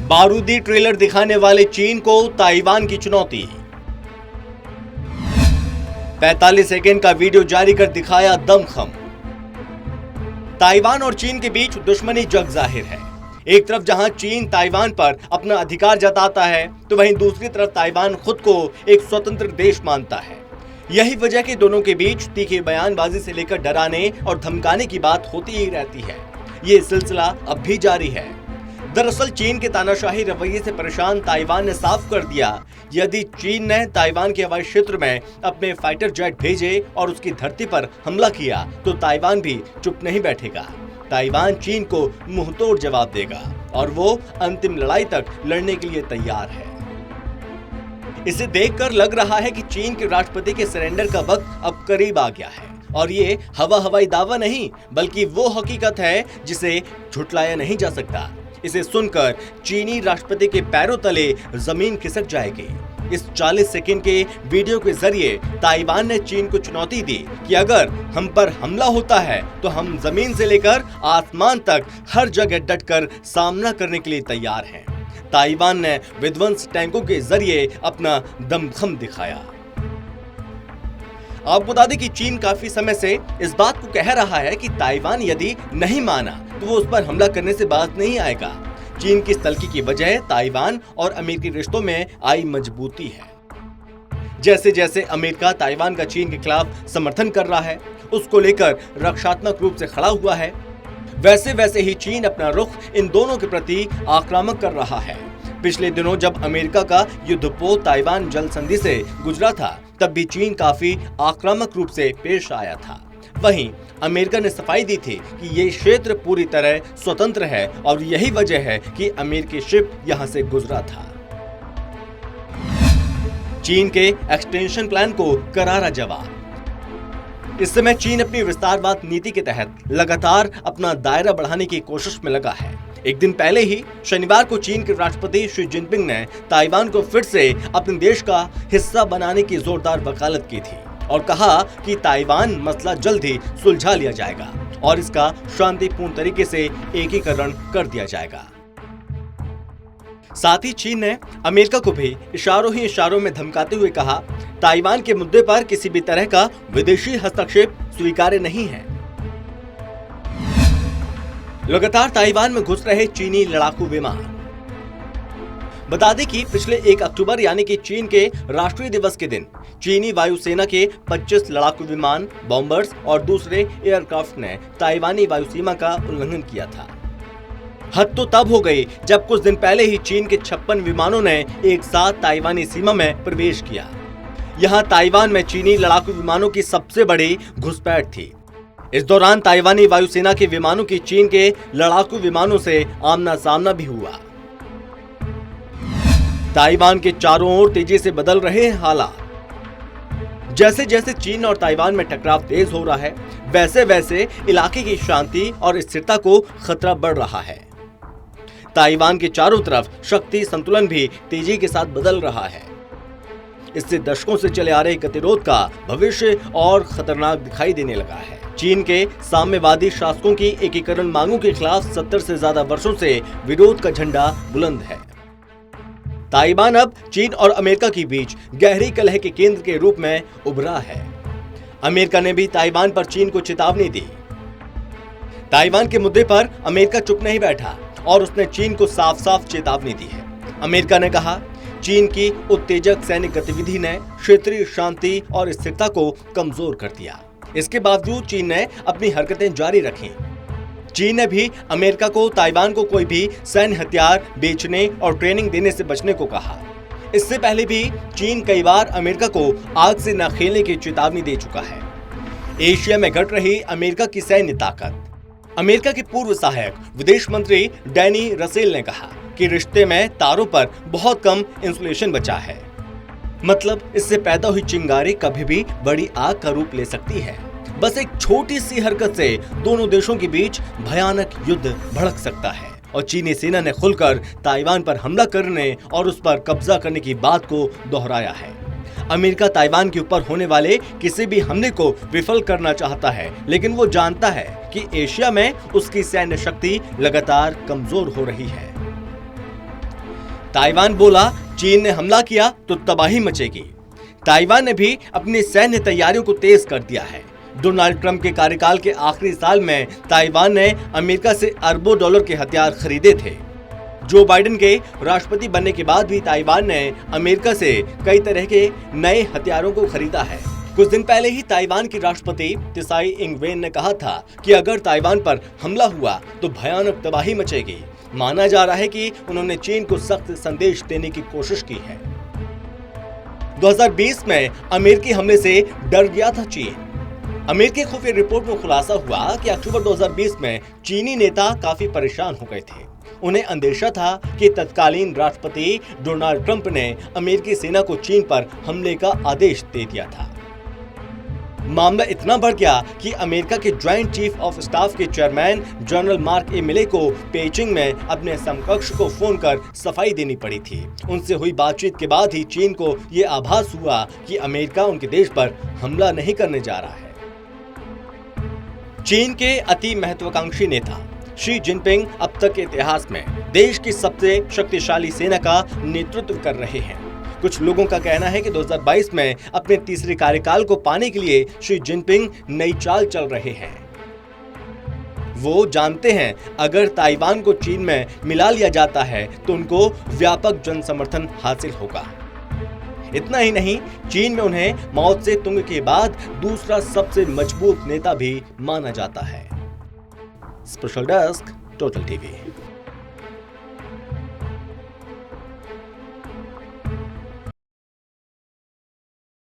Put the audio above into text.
बारूदी ट्रेलर दिखाने वाले चीन को ताइवान की चुनौती। 45 सेकंड का वीडियो जारी कर दिखाया दमखम। ताइवान और चीन के बीच दुश्मनी जग जाहिर है। एक तरफ जहां चीन ताइवान पर अपना अधिकार जताता है, तो वहीं दूसरी तरफ ताइवान खुद को एक स्वतंत्र देश मानता है। यही वजह कि दोनों के बीच तीखी बयानबाजी से लेकर डराने और धमकाने की बात होती ही रहती है। ये सिलसिला अब भी जारी है। दरअसल चीन के तानाशाही रवैये से परेशान ताइवान ने साफ कर दिया, यदि चीन ने ताइवान के हवाई क्षेत्र में अपने फाइटर जेट भेजे और उसकी धरती पर हमला किया, तो ताइवान भी चुप नहीं बैठेगा। ताइवान चीन को मुंहतोड़ जवाब देगा और वो अंतिम लड़ाई तक लड़ने के लिए तैयार है। इसे देखकर लग रहा है कि चीन के राष्ट्रपति के सरेंडर का वक्त अब करीब आ गया है और ये हवाई दावा नहीं, बल्कि वो हकीकत है जिसे झुटलाया नहीं जा सकता। इसे सुनकर चीनी राष्ट्रपति के पैरों तले जमीन खिसक जाएगी। इस 40 सेकंड के वीडियो के जरिए ताइवान ने चीन को चुनौती दी कि अगर हम पर हमला होता है तो हम जमीन से लेकर आसमान तक हर जगह डटकर सामना करने के लिए तैयार हैं। ताइवान ने विध्वंस टैंकों के जरिए अपना दमखम दिखाया। आपको बता दें कि चीन काफी समय से इस बात को कह रहा है कि ताइवान यदि नहीं माना तो वो उस पर हमला करने से बाज नहीं आएगा। चीन की तल्खी की वजह ताइवान और अमेरिकी रिश्तों में आई मजबूती है। जैसे जैसे अमेरिका ताइवान का चीन के खिलाफ समर्थन कर रहा है, उसको लेकर रक्षात्मक रूप से खड़ा हुआ है, वैसे वैसे ही चीन अपना रुख इन दोनों के प्रति आक्रामक कर रहा है। पिछले दिनों जब अमेरिका का युद्धपोत ताइवान जल संधि से गुजरा था, तब भी चीन काफी आक्रामक रूप से पेश आया था। वहीं अमेरिका ने सफाई दी थी कि ये क्षेत्र पूरी तरह स्वतंत्र है और यही वजह है कि अमेरिकी शिप यहां से गुजरा था। चीन के एक्सटेंशन प्लान को करारा जवाब। इस समय चीन अपनी विस्तारवाद नीति के तहत लगातार अपना दायरा बढ़ाने की कोशिश में लगा है। एक दिन पहले ही शनिवार को चीन के राष्ट्रपति शी जिनपिंग ने ताइवान को फिर से अपने देश का हिस्सा बनाने की जोरदार वकालत की थी और कहा कि ताइवान मसला जल्द ही सुलझा लिया जाएगा और इसका शांतिपूर्ण तरीके से एकीकरण कर दिया जाएगा। साथ ही चीन ने अमेरिका को भी इशारों ही इशारों में धमकाते हुए कहा, ताइवान के मुद्दे पर किसी भी तरह का विदेशी हस्तक्षेप स्वीकार्य नहीं है। लगातार ताइवान में घुस रहे चीनी लड़ाकू विमान। बता दें कि पिछले 1 अक्टूबर यानी कि चीन के राष्ट्रीय दिवस के दिन चीनी वायुसेना के 25 लड़ाकू विमान, बॉम्बर्स और दूसरे एयरक्राफ्ट ने ताइवानी वायुसीमा का उल्लंघन किया था। हद तो तब हो गई जब कुछ दिन पहले ही चीन के 56 विमानों ने एक साथ ताइवानी सीमा में प्रवेश किया। यहां ताइवान में चीनी लड़ाकू विमानों की सबसे बड़ी घुसपैठ थी। इस दौरान ताइवानी वायुसेना के विमानों की चीन के लड़ाकू विमानों से आमना सामना भी हुआ। ताइवान के चारों ओर तेजी से बदल रहे हैं हालात। जैसे जैसे चीन और ताइवान में टकराव तेज हो रहा है, वैसे वैसे इलाके की शांति और स्थिरता को खतरा बढ़ रहा है। ताइवान के चारों तरफ शक्ति संतुलन भी तेजी के साथ बदल रहा है। इससे दशकों से चले आ रहे गतिरोध का भविष्य और खतरनाक दिखाई देने लगा है। चीन के साम्यवादी शासकों की एकीकरण मांगों के खिलाफ 70 से ज्यादा वर्षों से विरोध का झंडा बुलंद है। ताइवान अब चीन और अमेरिका के बीच गहरी कलह के केंद्र के रूप में उभरा है। अमेरिका ने भी ताइवान पर चीन को चेतावनी दी। ताइवान के मुद्दे पर अमेरिका चुप नहीं बैठा और उसने चीन को साफ साफ चेतावनी दी है। अमेरिका ने कहा, चीन की उत्तेजक सैनिक गतिविधि ने क्षेत्रीय शांति और स्थिरता को कमजोर कर दिया। इसके बावजूद चीन ने अपनी हरकतें जारी रखी। चीन ने भी अमेरिका को ताइवान को कोई भी सैन्य हथियार बेचने और ट्रेनिंग देने से बचने को कहा। इससे पहले भी चीन कई बार अमेरिका को आग से न खेलने की चेतावनी दे चुका है। एशिया में घट रही अमेरिका की सैन्य ताकत। अमेरिका के पूर्व सहायक विदेश मंत्री डैनी रसेल ने कहा कि रिश्ते में तारों पर बहुत कम इंसुलेशन बचा है। मतलब इससे पैदा हुई चिंगारी कभी भी बड़ी आग का रूप ले सकती है। बस एक छोटी सी हरकत से दोनों देशों के बीच भयानक युद्ध भड़क सकता है और चीनी सेना ने खुलकर ताइवान पर हमला करने और उस पर कब्जा करने की बात को दोहराया है। अमेरिका ताइवान के ऊपर होने वाले किसी भी हमले को विफल करना चाहता है, लेकिन वो जानता है कि एशिया में उसकी सैन्य शक्ति लगातार कमजोर हो रही है। ताइवान बोला चीन ने हमला किया तो तबाही मचेगी। ताइवान ने भी अपनी सैन्य तैयारियों को तेज कर दिया है। डोनाल्ड ट्रंप के कार्यकाल के आखिरी साल में ताइवान ने अमेरिका से अरबों डॉलर के हथियार खरीदे थे। जो बाइडेन के राष्ट्रपति बनने के बाद भी ताइवान ने अमेरिका से कई तरह के नए हथियारों को खरीदा है। कुछ दिन पहले ही ताइवान की राष्ट्रपति त्साई इंग-वेन ने कहा था कि अगर ताइवान पर हमला हुआ तो भयानक तबाही मचेगी। माना जा रहा है कि उन्होंने चीन को सख्त संदेश देने की कोशिश की है। 2020 में अमेरिकी हमले से डर गया था चीन। अमेरिकी खुफिया रिपोर्ट में खुलासा हुआ कि अक्टूबर 2020 में चीनी नेता काफी परेशान हो गए थे। उन्हें अंदेशा था कि तत्कालीन राष्ट्रपति डोनाल्ड ट्रंप ने अमेरिकी सेना को चीन पर हमले का आदेश दे दिया था। मामला इतना बढ़ गया कि अमेरिका के ज्वाइंट चीफ ऑफ स्टाफ के चेयरमैन जनरल मार्क ए मिले को पेइचिंग में अपने समकक्ष को फोन कर सफाई देनी पड़ी थी। उनसे हुई बातचीत के बाद ही चीन को यह आभास हुआ कि अमेरिका उनके देश पर हमला नहीं करने जा रहा है। चीन के अति महत्वाकांक्षी नेता शी जिनपिंग अब तक के इतिहास में देश की सबसे शक्तिशाली सेना का नेतृत्व कर रहे हैं। कुछ लोगों का कहना है कि 2022 में अपने तीसरे कार्यकाल को पाने के लिए शी जिनपिंग नई चाल चल रहे हैं। वो जानते हैं अगर ताइवान को चीन में मिला लिया जाता है तो उनको व्यापक जन समर्थन हासिल होगा। इतना ही नहीं, चीन में उन्हें माओ त्से तुंग के बाद दूसरा सबसे मजबूत नेता भी माना जाता है। Special desk, total TV.